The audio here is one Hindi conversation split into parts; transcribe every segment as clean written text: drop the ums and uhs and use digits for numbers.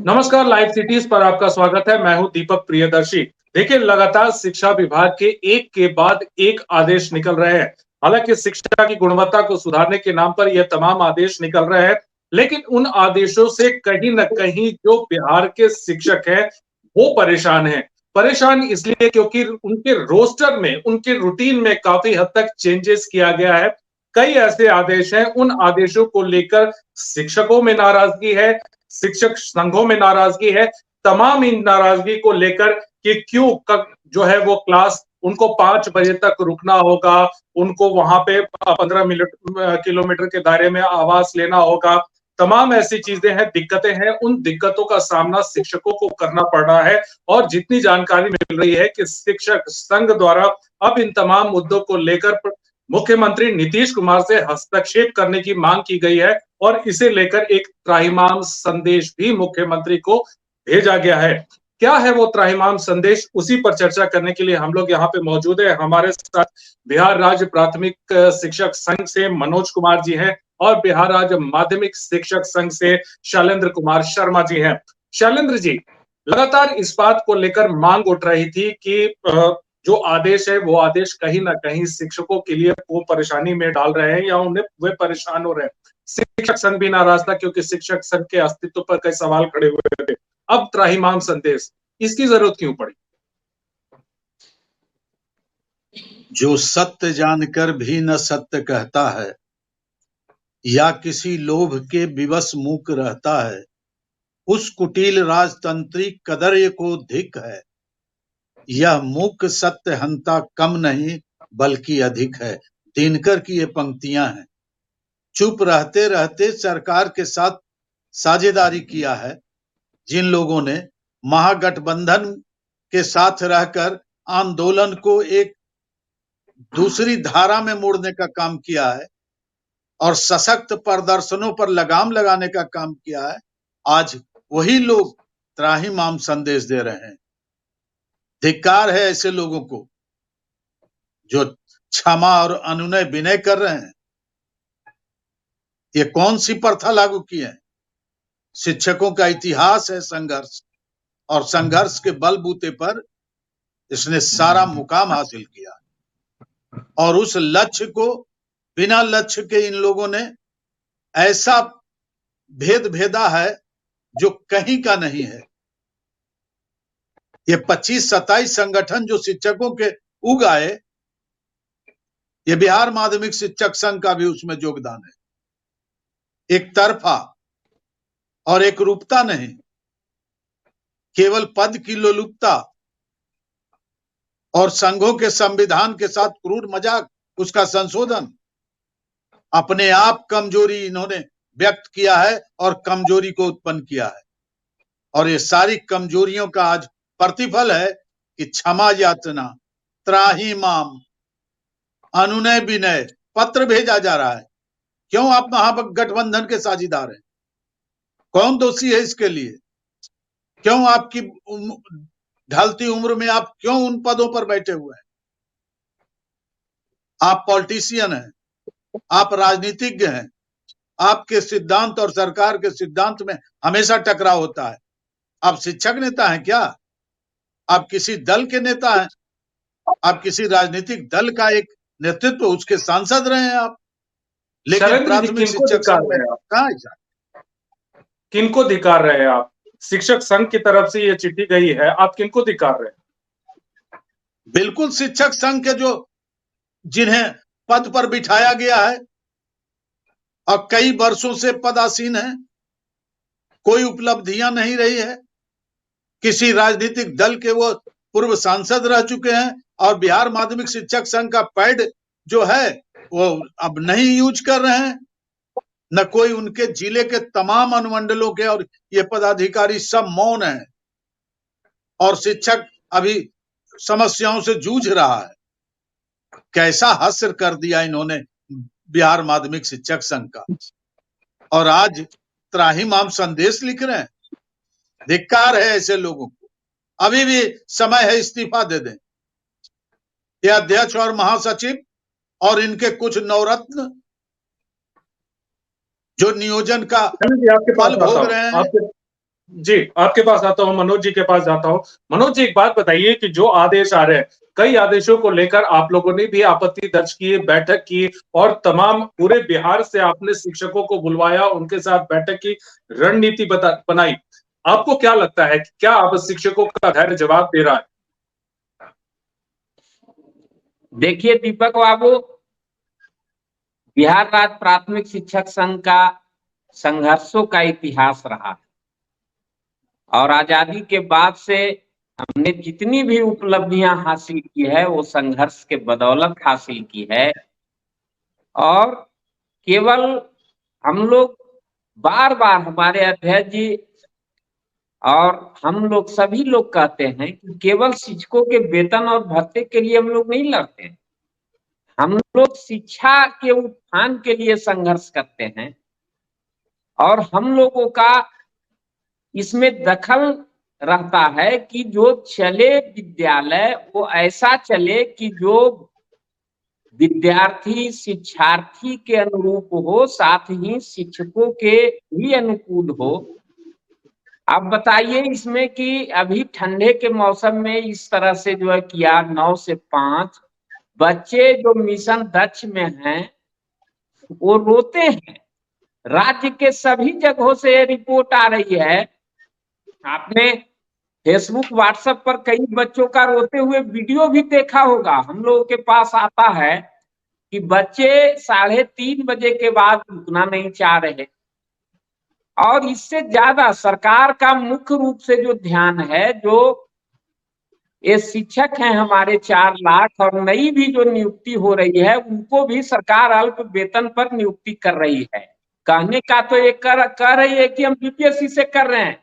नमस्कार, लाइव सिटीज पर आपका स्वागत है। मैं हूं दीपक प्रियदर्शी। देखिए, लगातार शिक्षा विभाग के एक के बाद एक आदेश निकल रहे हैं। हालांकि शिक्षा की गुणवत्ता को सुधारने के नाम पर यह तमाम आदेश निकल रहे हैं, लेकिन उन आदेशों से कहीं न कहीं जो बिहार के शिक्षक हैं, वो परेशान हैं। परेशान इसलिए क्योंकि उनके रोस्टर में, उनके रूटीन में काफी हद तक चेंजेस किया गया है। कई ऐसे आदेश हैं, उन आदेशों को लेकर शिक्षकों में नाराजगी है, शिक्षक संघों में नाराजगी है। तमाम इन नाराजगी को लेकर कि क्यों जो है वो क्लास उनको 5 बजे तक रुकना होगा, उनको वहां पे 15 मिनट किलोमीटर के दायरे में आवास लेना होगा। तमाम ऐसी चीजें हैं, दिक्कतें हैं। उन दिक्कतों का सामना शिक्षकों को करना पड़ रहा है और जितनी जानकारी मिल रही है कि शिक्षक संघ द्वारा अब इन तमाम मुद्दों को लेकर मुख्यमंत्री नीतीश कुमार से हस्तक्षेप करने की मांग की गई है और इसे लेकर एक त्राहिमाम संदेश भी मुख्यमंत्री को भेजा गया है। क्या है वो त्राहिमाम संदेश, उसी पर चर्चा करने के लिए हम लोग यहाँ पे मौजूद है। हमारे साथ बिहार राज्य प्राथमिक शिक्षक संघ से मनोज कुमार जी हैं और बिहार राज्य माध्यमिक शिक्षक संघ से शैलेंद्र कुमार शर्मा जी हैं। शैलेंद्र जी, लगातार इस बात को लेकर मांग उठ रही थी कि जो आदेश है वो आदेश कहीं ना कहीं शिक्षकों के लिए वो परेशानी में डाल रहे हैं या उन्हें वे परेशान हो रहे हैं। शिक्षक संघ भी नाराज था क्योंकि शिक्षक संघ के अस्तित्व पर कई सवाल खड़े हुए थे। अब त्राहिमाम संदेश, इसकी जरूरत क्यों पड़ी? जो सत्य जानकर भी न सत्य कहता है या किसी लोभ के विवश मूक रहता है, उस कुटिल राजतंत्रिक कदर्य को धिक है। यह मूक सत्य हंता कम नहीं बल्कि अधिक है। दिनकर की ये पंक्तियां हैं। चुप रहते रहते सरकार के साथ साझेदारी किया है जिन लोगों ने महागठबंधन के साथ रहकर आंदोलन को एक दूसरी धारा में मोड़ने का काम किया है और सशक्त प्रदर्शनों पर लगाम लगाने का काम किया है, आज वही लोग त्राहिमाम संदेश दे रहे हैं। धिक्कार है ऐसे लोगों को जो क्षमा और अनुनय विनय कर रहे हैं। ये कौन सी प्रथा लागू की है? शिक्षकों का इतिहास है संघर्ष, और संघर्ष के बलबूते पर इसने सारा मुकाम हासिल किया और उस लक्ष्य को बिना लक्ष्य के इन लोगों ने ऐसा भेद भेदा है जो कहीं का नहीं है। ये 25-27 संगठन जो शिक्षकों के उग आए, ये बिहार माध्यमिक शिक्षक संघ का भी उसमें योगदान है। एक तरफा और एक रूपता नहीं, केवल पद की लोलुपता और संघों के संविधान के साथ क्रूर मजाक, उसका संशोधन, अपने आप कमजोरी इन्होंने व्यक्त किया है और कमजोरी को उत्पन्न किया है। और ये सारी कमजोरियों का आज प्रतिफल है कि क्षमा याचना, त्राहिमाम, अनुनय विनय पत्र भेजा जा रहा है। क्यों आप महागठबंधन के साझीदार हैं? कौन दोषी है इसके लिए? क्यों आपकी ढलती उम्र में आप क्यों उन पदों पर बैठे हुए हैं? आप पॉलिटिशियन हैं, आप राजनीतिज्ञ हैं, आपके सिद्धांत और सरकार के सिद्धांत में हमेशा टकराव होता है। आप शिक्षक नेता हैं क्या? आप किसी दल के नेता हैं? आप किसी राजनीतिक दल का एक नेतृत्व, उसके सांसद रहे हैं आप, लेकिन प्राथमिक शिक्षक संघ में कहाँ है? किनको धिकार रहे हैं आप? शिक्षक संघ की तरफ से ये चिट्ठी गई है, आप किनको धिकार रहे हैं? बिल्कुल शिक्षक संघ के जो जिन्हें पद पर बिठाया गया है और कई वर्षों से पदासीन है, कोई उपलब्धियां नहीं रही है। किसी राजनीतिक दल के वो पूर्व सांसद रह चुके हैं और बिहार माध्यमिक शिक्षक संघ का पैड जो है वो अब नहीं यूज कर रहे हैं। न कोई उनके जिले के तमाम अनुमंडलों के और ये पदाधिकारी सब मौन हैं और शिक्षक अभी समस्याओं से जूझ रहा है। कैसा हश्र कर दिया इन्होंने बिहार माध्यमिक शिक्षक संघ का, और आज त्राहिमाम संदेश लिख रहे हैं। धिक्कार है ऐसे लोगों को। अभी भी समय है, इस्तीफा दे दें। ये अध्यक्ष और महासचिव और इनके कुछ नवरत्न जो नियोजन का फल भोग रहे हैं, जी, आपके पास आता हूँ, मनोज जी के पास जाता हूँ। मनोज जी, एक बात बताइए कि जो आदेश आ रहे हैं, कई आदेशों को लेकर आप लोगों ने भी आपत्ति दर्ज की, बैठक की और तमाम पूरे बिहार से आपने शिक्षकों को बुलवाया, उनके साथ बैठक की, रणनीति बनाई। आपको क्या लगता है कि क्या अब शिक्षकों का धैर्य जवाब दे रहा है? देखिए दीपक बाबू, बिहार राज्य प्राथमिक शिक्षक संघ का संघर्षों का इतिहास रहा है और आजादी के बाद से हमने जितनी भी उपलब्धियां हासिल की है वो संघर्ष के बदौलत हासिल की है। और केवल हम लोग बार बार हमारे अध्यक्ष जी और हम लोग सभी लोग कहते हैं कि केवल शिक्षकों के वेतन और भत्ते के लिए हम लोग नहीं लड़ते हैं, हम लोग शिक्षा के उत्थान के लिए संघर्ष करते हैं। और हम लोगों का इसमें दखल रहता है कि जो चले विद्यालय वो ऐसा चले कि जो विद्यार्थी शिक्षार्थी के अनुरूप हो, साथ ही शिक्षकों के भी अनुकूल हो। अब बताइए इसमें कि अभी ठंडे के मौसम में इस तरह से जो है किया 9 से 5, बच्चे जो मिशन दक्ष में हैं वो रोते हैं। राज्य के सभी जगहों से ये रिपोर्ट आ रही है। आपने फेसबुक व्हाट्सएप पर कई बच्चों का रोते हुए वीडियो भी देखा होगा। हम लोगों के पास आता है कि बच्चे 3:30 बजे के बाद रुकना नहीं चाह रहे। और इससे ज्यादा सरकार का मुख्य रूप से जो ध्यान है, जो ये शिक्षक हैं हमारे 4 लाख और नई भी जो नियुक्ति हो रही है उनको भी सरकार अल्प वेतन पर नियुक्ति कर रही है। कहने का तो ये कह रही है कि हम बीपीएससी से कर रहे हैं,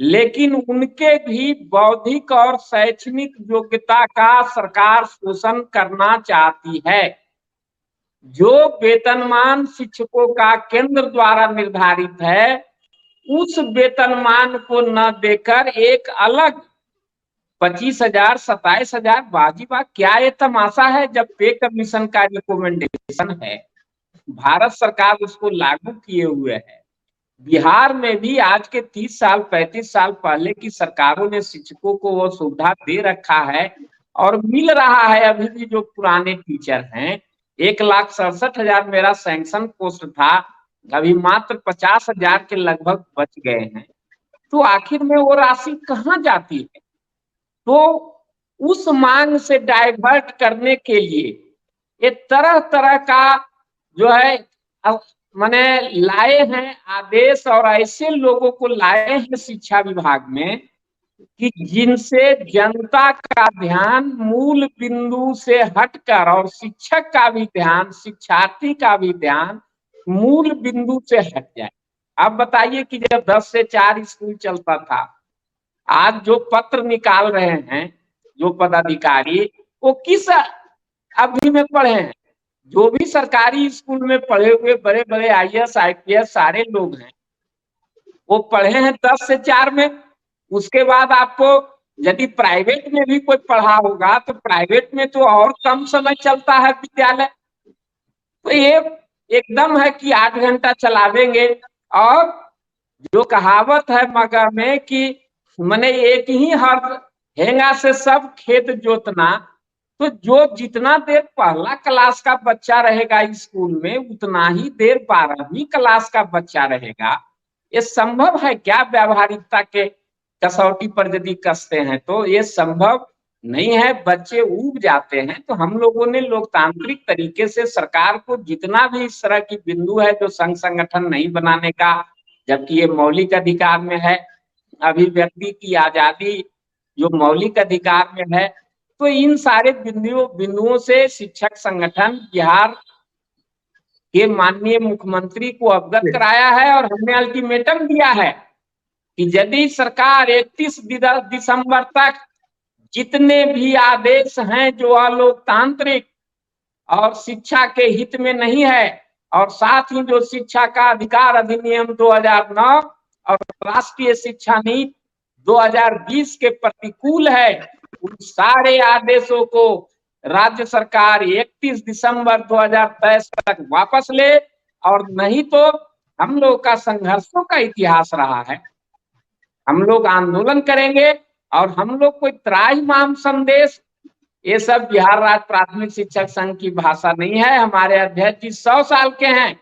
लेकिन उनके भी बौद्धिक और शैक्षणिक योग्यता का सरकार शोषण करना चाहती है। जो वेतनमान शिक्षकों का केंद्र द्वारा निर्धारित है उस वेतनमान को न देकर एक अलग 25,000 27,000 बाजीबा, क्या ये तमाशा है? जब पे कमीशन का रिकमेंडेशन है, भारत सरकार उसको लागू किए हुए है। बिहार में भी आज के 30 साल 35 साल पहले की सरकारों ने शिक्षकों को वो सुविधा दे रखा है और मिल रहा है। अभी भी जो पुराने टीचर हैं, 1,67,000 मेरा सैंक्शन पोस्ट था, अभी मात्र 50,000 के लगभग बच गए हैं। तो आखिर में वो राशि कहाँ जाती है? तो उस मांग से डाइवर्ट करने के लिए ये तरह तरह का जो है माने लाए हैं आदेश और ऐसे लोगों को लाए हैं शिक्षा विभाग में कि जिनसे जनता का ध्यान मूल बिंदु से हटकर और शिक्षक का भी ध्यान, शिक्षार्थी का भी ध्यान मूल बिंदु से हट जाए। अब बताइए कि जब 10 से 4 स्कूल चलता था, आज जो पत्र निकाल रहे हैं जो पदाधिकारी, वो किस अवधि में पढ़े हैं? जो भी सरकारी स्कूल में पढ़े हुए बड़े बड़े आईएएस आईपीएस सारे लोग हैं, वो पढ़े हैं 10 से 4 में। उसके बाद आपको यदि प्राइवेट में भी कोई पढ़ा होगा तो प्राइवेट में तो और कम समय चलता है विद्यालय। तो ये एकदम है कि 8 घंटा चलावेंगे। और जो कहावत है मगर में कि मैंने एक ही हर हेंगा से सब खेत जोतना, तो जो जितना देर पहला क्लास का बच्चा रहेगा स्कूल में उतना ही देर 12वीं क्लास का बच्चा रहेगा। ये संभव है क्या? व्यावहारिकता के कसौटी पर यदि कसते हैं तो ये संभव नहीं है, बच्चे ऊब जाते हैं। तो हम लोगों ने लोकतांत्रिक तरीके से सरकार को जितना भी इस तरह की बिंदु है जो संघ संगठन नहीं बनाने का, जबकि ये मौलिक अधिकार में है, अभिव्यक्ति की आजादी जो मौलिक अधिकार में है, तो इन सारे बिंदुओं से शिक्षक संगठन बिहार के माननीय मुख्यमंत्री को अवगत कराया है और हमने अल्टीमेटम दिया है कि यदि सरकार 31 दिसंबर तक जितने भी आदेश हैं जो अलोकतांत्रिक और शिक्षा के हित में नहीं है, और साथ ही जो शिक्षा का अधिकार अधिनियम 2009 और राष्ट्रीय शिक्षा नीति 2020 के प्रतिकूल है, उन सारे आदेशों को राज्य सरकार 31 दिसंबर 2023 तक वापस ले, और नहीं तो हम लोग का संघर्षों का इतिहास रहा है। हम लोग आंदोलन करेंगे और हम लोग कोई त्राहिमाम संदेश, ये सब बिहार राज्य प्राथमिक शिक्षक संघ की भाषा नहीं है। हमारे अध्यक्ष जी 100 साल के हैं,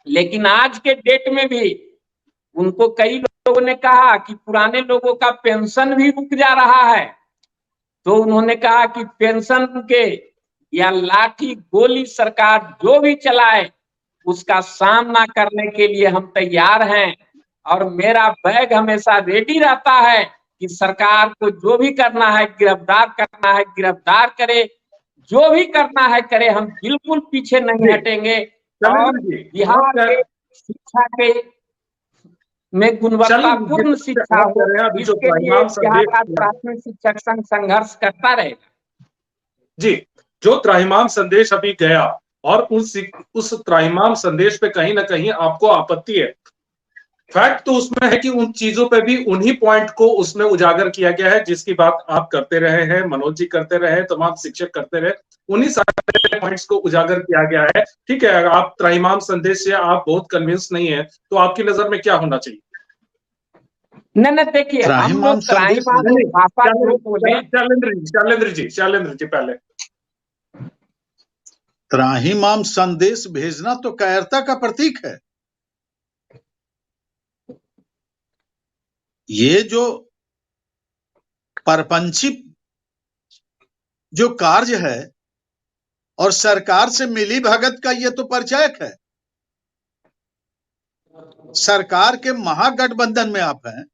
लेकिन आज के डेट में भी उनको कई लोगों ने कहा कि पुराने लोगों का पेंशन भी रुक जा रहा है, तो उन्होंने कहा कि पेंशन रुके या लाठी गोली सरकार जो भी चलाए उसका सामना करने के लिए हम तैयार हैं। और मेरा बैग हमेशा रेडी रहता है कि सरकार को जो भी करना है, गिरफ्तार करना है गिरफ्तार करे, जो भी करना है करे, हम बिल्कुल पीछे नहीं हटेंगे। और बिहार के शिक्षा के में गुणवत्तापूर्ण शिक्षा हो, इसके लिए बिहार राज्य प्राथमिक शिक्षक संघ संघर्ष करता रहेगा। जी, जो त्राहिमाम संदेश अभी गया और उस त्राहिमाम संदेश पे कहीं ना कहीं आपको आपत्ति है। फैक्ट तो उसमें है कि उन चीजों पे भी उन्हीं पॉइंट को उसमें उजागर किया गया है जिसकी बात आप करते रहे हैं, मनोज जी करते रहे, तमाम शिक्षक करते रहे, उन्हीं सारे पॉइंट्स को उजागर किया गया है। ठीक है, अगर आप त्राहिमाम संदेश से आप बहुत कन्विंस नहीं है तो आपकी नजर में क्या होना चाहिए? नहीं देखिए, हम लोग शैलेंद्र जी पहले त्राहिमाम संदेश भेजना तो कायरता का प्रतीक है। ये जो परपंची जो कार्य है और सरकार से मिली भगत का ये तो परिचायक है। सरकार के महागठबंधन में आप हैं,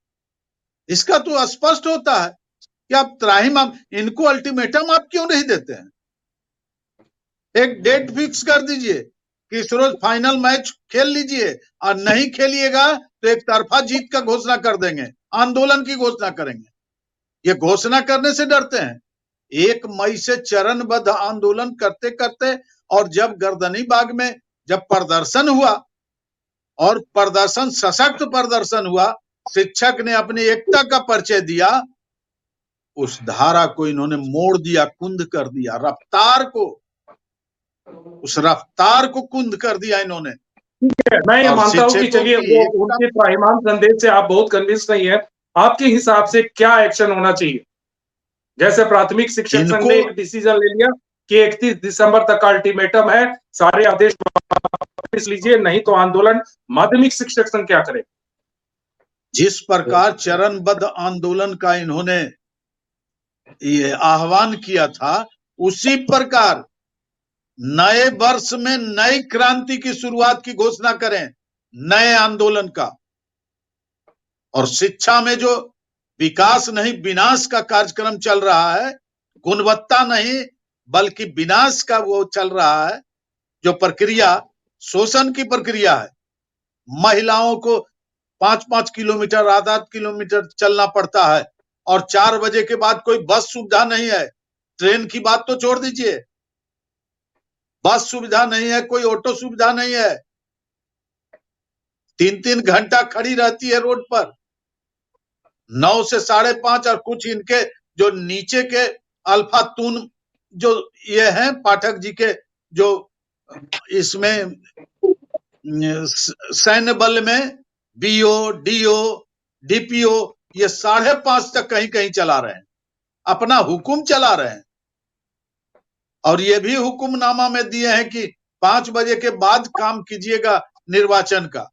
इसका तो स्पष्ट होता है कि आप त्राहिमाम, इनको अल्टीमेटम आप क्यों नहीं देते हैं? एक डेट फिक्स कर दीजिए कि इस रोज फाइनल मैच खेल लीजिए, और नहीं खेलिएगा तो एक तरफा जीत का घोषणा कर देंगे, आंदोलन की घोषणा करेंगे। ये घोषणा करने से डरते हैं। 1 मई से चरणबद्ध आंदोलन करते करते, और जब गर्दनी बाग में जब प्रदर्शन हुआ और प्रदर्शन सशक्त प्रदर्शन हुआ, शिक्षक ने अपनी एकता का परिचय दिया, उस धारा को इन्होंने मोड़ दिया, कुंद कर दिया, रफ्तार को, उस रफ्तार को कुंद कर दिया इन्होंने। मैं ये मानता हूं कि चलिए वो उनके त्राहिमाम संदेश से आप बहुत कन्विंस नहीं है। आपके हिसाब से क्या एक्शन होना चाहिए? जैसे प्राथमिक शिक्षक संघ ने एक डिसीजन ले लिया कि 31 दिसंबर तक का अल्टीमेटम है, सारे आदेश वापस लीजिए नहीं तो आंदोलन। माध्यमिक शिक्षक संघ क्या करे? जिस प्रकार चरणबद्ध आंदोलन का इन्होंने ये आह्वान किया था, उसी प्रकार नए वर्ष में नई क्रांति की शुरुआत की घोषणा करें, नए आंदोलन का। और शिक्षा में जो विकास नहीं विनाश का कार्यक्रम चल रहा है, गुणवत्ता नहीं बल्कि विनाश का वो चल रहा है, जो प्रक्रिया शोषण की प्रक्रिया है। महिलाओं को 5-5 किलोमीटर, आधा किलोमीटर चलना पड़ता है, और 4 बजे के बाद कोई बस सुविधा नहीं है। ट्रेन की बात तो छोड़ दीजिए, बस सुविधा नहीं है, कोई ऑटो सुविधा नहीं है। 3-3 घंटा खड़ी रहती है रोड पर, 9 से 5:30। और कुछ इनके जो नीचे के अल्फा तून जो ये हैं पाठक जी के, जो इसमें सैन्य बल में बीओ, डीओ, डीपीओ, ये 5:30 तक कहीं कहीं चला रहे हैं, अपना हुकुम चला रहे हैं। और ये भी हुकुमनामा में दिए हैं कि 5 बजे के बाद काम कीजिएगा निर्वाचन का।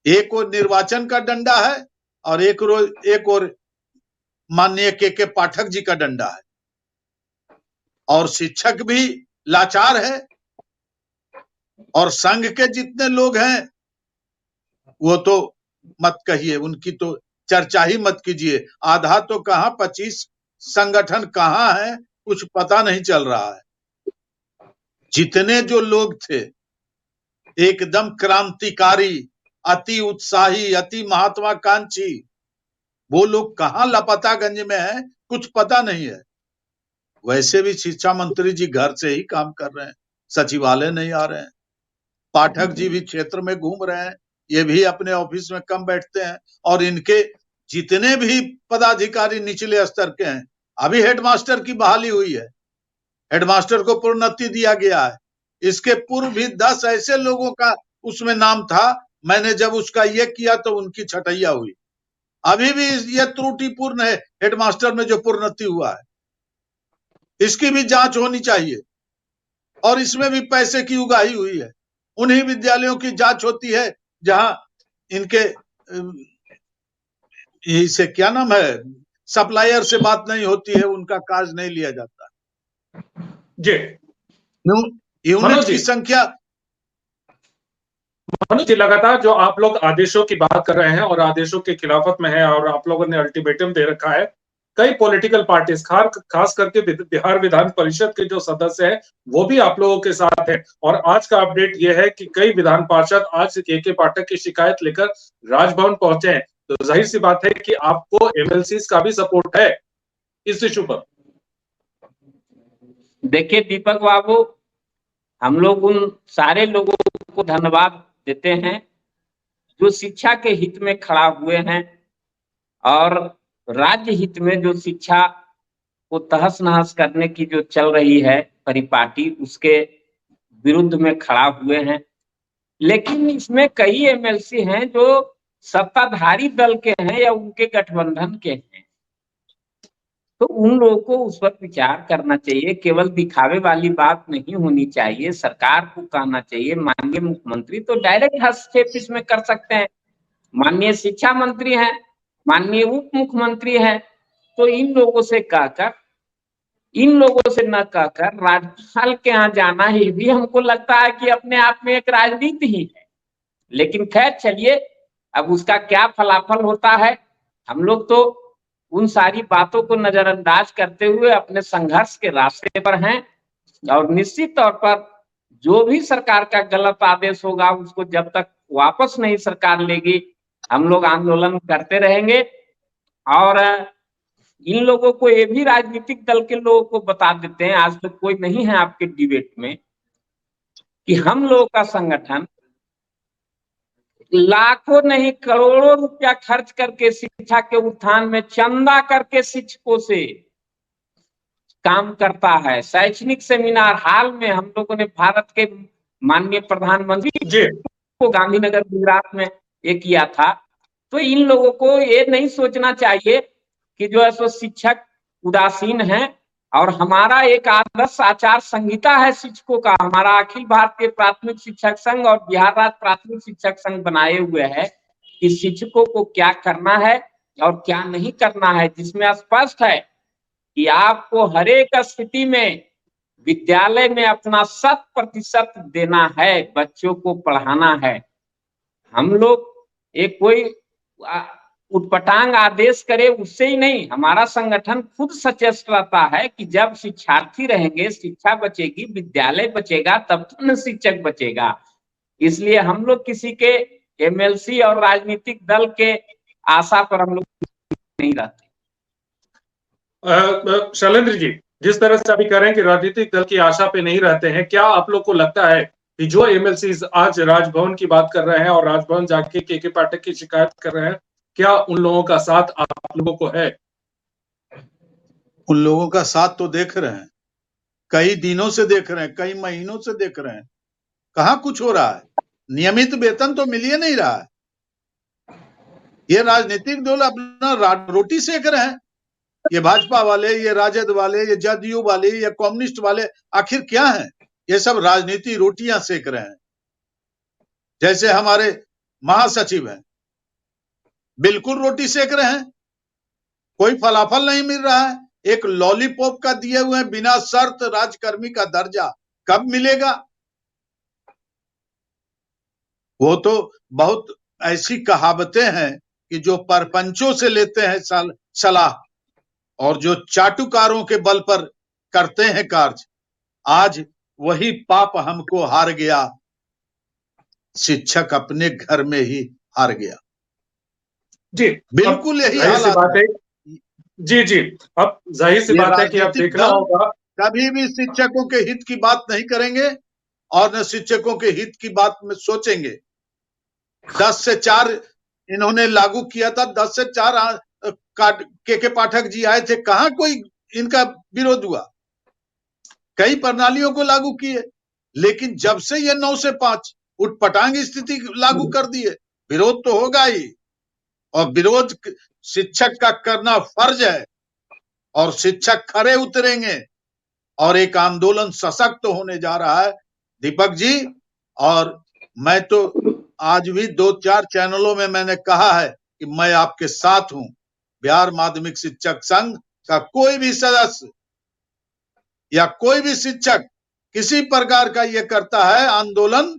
एक और निर्वाचन का डंडा है और एक और माननीय के पाठक जी का डंडा है। और शिक्षक भी लाचार है, और संघ के जितने लोग हैं वो तो मत कहिए, उनकी तो चर्चा ही मत कीजिए। आधा तो कहां 25 संगठन कहां है, कुछ पता नहीं चल रहा है। जितने जो लोग थे एकदम क्रांतिकारी, अति उत्साही, अति महत्वाकांक्षी, वो लोग कहां लापतागंज में है, कुछ पता नहीं है। वैसे भी शिक्षा मंत्री जी घर से ही काम कर रहे हैं, सचिवालय नहीं आ रहे हैं। पाठक जी भी क्षेत्र में घूम रहे हैं, ये भी अपने ऑफिस में कम बैठते हैं। और इनके जितने भी पदाधिकारी निचले स्तर के हैं, अभी हेडमास्टर की बहाली हुई है, हेडमास्टर को प्रोन्नति दिया गया है। इसके पूर्व भी 10 ऐसे लोगों का उसमें नाम था मैंने जब उसका ये किया तो उनकी छटैया हुई। अभी भी ये त्रुटिपूर्ण है हेडमास्टर में जो प्रोन्नति हुआ है, इसकी भी जांच होनी चाहिए। और इसमें भी पैसे की उगाही हुई है। उन्हीं विद्यालयों की जांच होती है जहां इनके इसे क्या नाम है, सप्लायर से बात नहीं होती है, उनका कार्य नहीं लिया जाता। जी यूनिट की संख्या। मनोज जी, लगातार जो आप लोग आदेशों की बात कर रहे हैं और आदेशों के खिलाफत में है और आप लोगों ने अल्टीमेटम दे रखा है, कई पॉलिटिकल पार्टीज खास करके बिहार विधान परिषद के जो सदस्य हैं वो भी आप लोगों के साथ है। और आज का अपडेट यह है कि कई विधान पार्षद आज के पाठक की शिकायत लेकर राजभवन पहुंचे हैं। तो जाहिर सी बात है कि आपको एमएलसी का भी सपोर्ट है इस इशू पर। देखिए दीपक बाबू, हम लोग उन सारे लोगों को धन्यवाद देते हैं जो शिक्षा के हित में खड़ा हुए हैं और राज्य हित में जो शिक्षा को तहस नहस करने की जो चल रही है परिपाटी, उसके विरुद्ध में खड़ा हुए हैं। लेकिन इसमें कई एमएलसी हैं जो सत्ताधारी दल के हैं या उनके गठबंधन के हैं, तो उन लोगों को उस पर विचार करना चाहिए। केवल दिखावे वाली बात नहीं होनी चाहिए। सरकार को कहना चाहिए, माननीय मुख्यमंत्री तो डायरेक्ट हस्तक्षेप इसमें कर सकते हैं, माननीय शिक्षा मंत्री हैं, माननीय उप मुख्यमंत्री हैं, तो इन लोगों से कहकर, इन लोगों से न कहकर राज्यपाल के यहाँ जाना ही भी हमको लगता है कि अपने आप में एक राजनीति ही है। लेकिन खैर चलिए, अब उसका क्या फलाफल होता है, हम लोग तो उन सारी बातों को नजरअंदाज करते हुए अपने संघर्ष के रास्ते पर हैं। और निश्चित तौर पर जो भी सरकार का गलत आदेश होगा उसको जब तक वापस नहीं सरकार लेगी, हम लोग आंदोलन करते रहेंगे। और इन लोगों को, ये भी राजनीतिक दल के लोगों को बता देते हैं, आज तक कोई नहीं है आपके डिबेट में, कि हम लोगों का संगठन लाखों नहीं करोड़ों रुपया खर्च करके शिक्षा के उत्थान में चंदा करके शिक्षकों से काम करता है। शैक्षणिक सेमिनार हाल में हम लोगों ने भारत के माननीय प्रधानमंत्री को गांधीनगर गुजरात में ये किया था। तो इन लोगों को ये नहीं सोचना चाहिए कि जो है सो शिक्षक उदासीन है। और हमारा एक आदर्श आचार संहिता है शिक्षकों का, हमारा अखिल भारतीय प्राथमिक शिक्षक संघ और बिहार राज्य प्राथमिक शिक्षक संघ बनाए हुए है कि शिक्षकों को क्या करना है और क्या नहीं करना है, जिसमें स्पष्ट है कि आपको हर एक स्थिति में विद्यालय में अपना 100% देना है, बच्चों को पढ़ाना है। हम लोग एक कोई उटपटांग आदेश करे उससे ही नहीं, हमारा संगठन खुद सचेत रहता है कि जब शिक्षार्थी रहेंगे, शिक्षा बचेगी, विद्यालय बचेगा, तब तो न शिक्षक बचेगा। इसलिए हम लोग किसी के एमएलसी और राजनीतिक दल के आशा पर हम लोग नहीं रहते। शैलेंद्र जी, जिस तरह से अभी कह रहे हैं कि राजनीतिक दल की आशा पे नहीं रहते हैं, क्या आप लोग को लगता है कि जो एमएलसी आज राजभवन की बात कर रहे हैं और राजभवन जाके के पाठक की शिकायत कर रहे हैं, क्या उन लोगों का साथ आप लोगों को है? उन लोगों का साथ तो देख रहे हैं, कई दिनों से देख रहे हैं, कई महीनों से देख रहे हैं, कहां कुछ हो रहा है। नियमित वेतन तो मिल ही नहीं रहा है। ये राजनीतिक दल अपना रोटी सेक रहे हैं, ये भाजपा वाले, ये राजद वाले, ये जदयू वाले, ये कम्युनिस्ट वाले, आखिर क्या है? ये सब राजनीति रोटियां सेक रहे हैं। जैसे हमारे महासचिव हैं, बिल्कुल रोटी सेक रहे हैं, कोई फलाफल नहीं मिल रहा है। एक लॉलीपॉप का दिए हुए बिना शर्त राजकर्मी का दर्जा कब मिलेगा? वो तो बहुत ऐसी कहावतें हैं कि जो परपंचों से लेते हैं सलाह और जो चाटुकारों के बल पर करते हैं कार्य, आज वही पाप हमको हार गया। शिक्षक अपने घर में ही हार गया। जी बिल्कुल यही हालत बात है। जी जी, अब जाहिर सी बात है कि अब देखना होगा। कभी भी शिक्षकों के हित की बात नहीं करेंगे और न शिक्षकों के हित की बात में सोचेंगे। 10 से 4 इन्होंने लागू किया था, 10 से 4 के पाठक जी आए थे, कहां कोई इनका विरोध हुआ? कई प्रणालियों को लागू किए, लेकिन जब से ये 9 से 5 उटपटांग स्थिति लागू कर दी है। विरोध तो होगा ही, और विरोध शिक्षक का करना फर्ज है, और शिक्षक खरे उतरेंगे और एक आंदोलन सशक्त होने जा रहा है दीपक जी। और मैं तो आज भी 2-4 चैनलों में मैंने कहा है कि मैं आपके साथ हूं। बिहार माध्यमिक शिक्षक संघ का कोई भी सदस्य या कोई भी शिक्षक किसी प्रकार का ये करता है आंदोलन,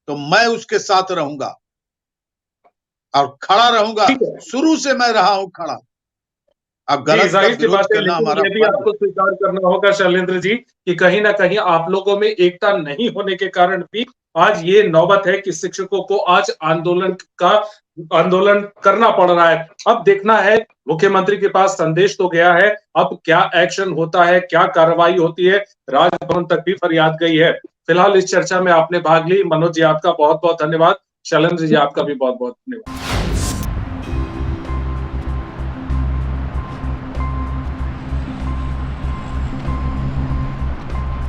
तो मैं उसके साथ रहूंगा और खड़ा रहूंगा। शुरू से मैं रहा हूं खड़ा। अब गलत का विरोध करना हमारा ये भी आपको स्वीकार करना होगा शैलेंद्र जी कि कहीं ना कहीं आप लोगों में एकता नहीं होने के कारण भी आज ये नौबत है कि शिक्षकों को आज आंदोलन करना पड़ रहा है। अब देखना है, मुख्यमंत्री के पास संदेश तो गया है, अब क्या एक्शन होता है, क्या कार्रवाई होती है। राजभवन तक भी फरियाद गई है। फिलहाल इस चर्चा में आपने भाग ली। मनोज जी आपका बहुत बहुत धन्यवाद। शैलेंद्र जी आपका भी बहुत बहुत धन्यवाद।